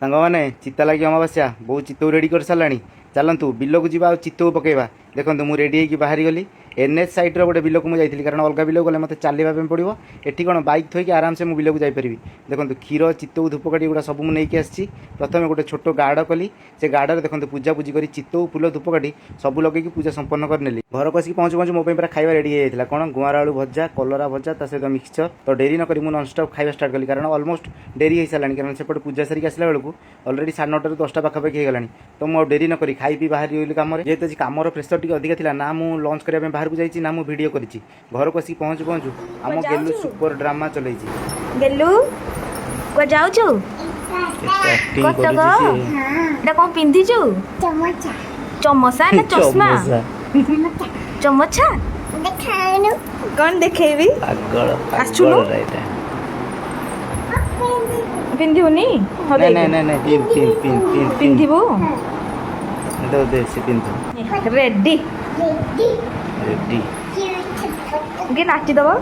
सांगने चिता लगे अमावास्या बहुत चित्तऊ रेडी कर साराणी चलतु बिल को जा चित्तऊ पकेबा देखो मुझे रेडी होगी बाहरी गली एनएच साइड्र गोटे बिल को मुझे कारण अलग बिल गले मतलब चलवाई पड़ो एटी कौन बैक थोक आराम से मुझे बिल को जापरि देखो क्षीर चित्तऊ धूपकाठी गुड़ा सब मुझे आसी प्रथम गोटे छोट गाड़ कली से गाड़े देखो पूजा पूजी कर चित्तऊ फूल धूपकाठी सब लगे पूजा संपन्न कर नेली घर को आसिक पहुँचु पहुँचु मो पूरा खाଇବା रेडी होता कौन गुआर आलू भजा कलरा भजा ता सहित मिक्सचर तो डेरी नक मुझे ननस्टप खाଇବା स्टार्ट कली कारण अलमोस्ट डेरी हो सारा कारण सेपटे पूजा सारिक आसला बेलू अलरेडी 9:30 ରୁ 10ଟା पाखापाखि होगा तो मुझे डेरी नक खाई पी बाहर गली कम जेहतु कमर प्रेसर टी अधिक था ना मुझे लंच करने बाहर को जाइए ना मुझे वीडियो करी घर को आसिक पहुँचु पहुँचु आम गेलु सुपर ड्रामा चल गेलु को जाउछु कौन पिंधिचु चमचा ना चश्मा चमचा कौन देखेबी आछुनु पिंधिबुनी नहीं नहीं नहीं पिन पिंधिबु तो दे से पिन रेडी रेडी के नाची दबो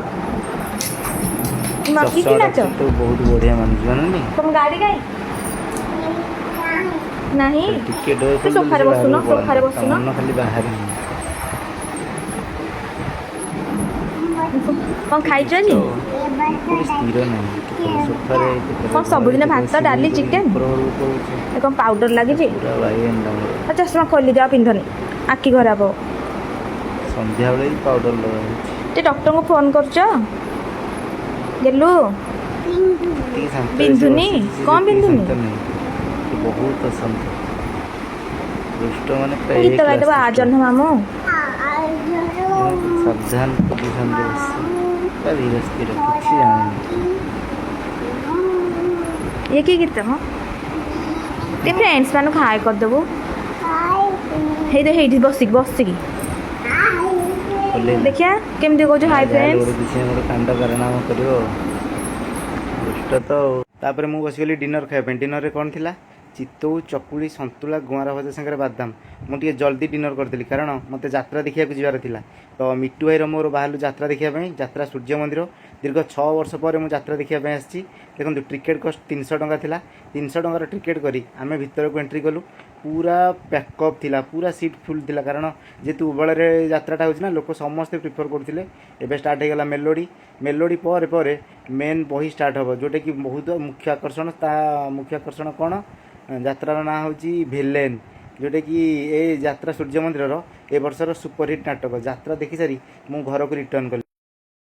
नाची की नाचो तो बहुत बढ़िया मान जाननी तुम गाड़ी गई नहीं टिकेट तो सोफा रे बसुनो खाली बाहर कौन खाई जी स्थिर नहीं कौन सबुदिन भात डाली चिकेन कौन पाउडर लगी चश्मा खोली दिया पिंधनी आखि खराब हो संध्या बेले पाउडर लगा डॉक्टर को फोन करछ गेलु बिंदुनी कौन बिंदुनी बहुत असंत दुष्ट माने गीत गाई देबा आजन मामू सावधान पोजीशन दे धीरे स्थिर किसी जाने ये की गीत म ते फ्रेंड्स मानु खाय कर देबो हे दे हेठी बसिक देखिया केमती कहू हाय फ्रेंड्स कांड कारनामा करियो दुष्ट तो तापर मु बसगली डिनर खाଇବା डिनर रे कोन थिला चित्तऊ चकुड़ी संतुला गुआर भजा सागर बादाम मुझे जल्दी डिनर करी कारण मत यात्रा देखा जीवार था तो मिट्टू भाई मोर बाहर यात्रा देखापी यात्रा सूर्य मंदिर दीर्घ 6 वर्ष पर मुझे यात्रा देखापी आसी देखो टिकेट कस्ट 300 टंका था 300 टंकार टिकेट करी आम भर को एंट्री कलु पूरा पैकअप थिला पूरा सीट फुल थिला कारण जेतु उबले यात्राटा होना लोक समस्ते प्रिफर करते एवं स्टार्ट होगा मेलोडी मेलोडी पर मेन बही स्टार्ट हम जोटा कि बहुत मुख्य आकर्षण मुख्य आकर्षण कौन यात्रार ना हूँ भिलेन जोटा कि ए यात्रा सूर्य मंदिर ए वर्षर सुपरहिट नाटक यात्रा देखी सारी मु घर को रिटर्न कली।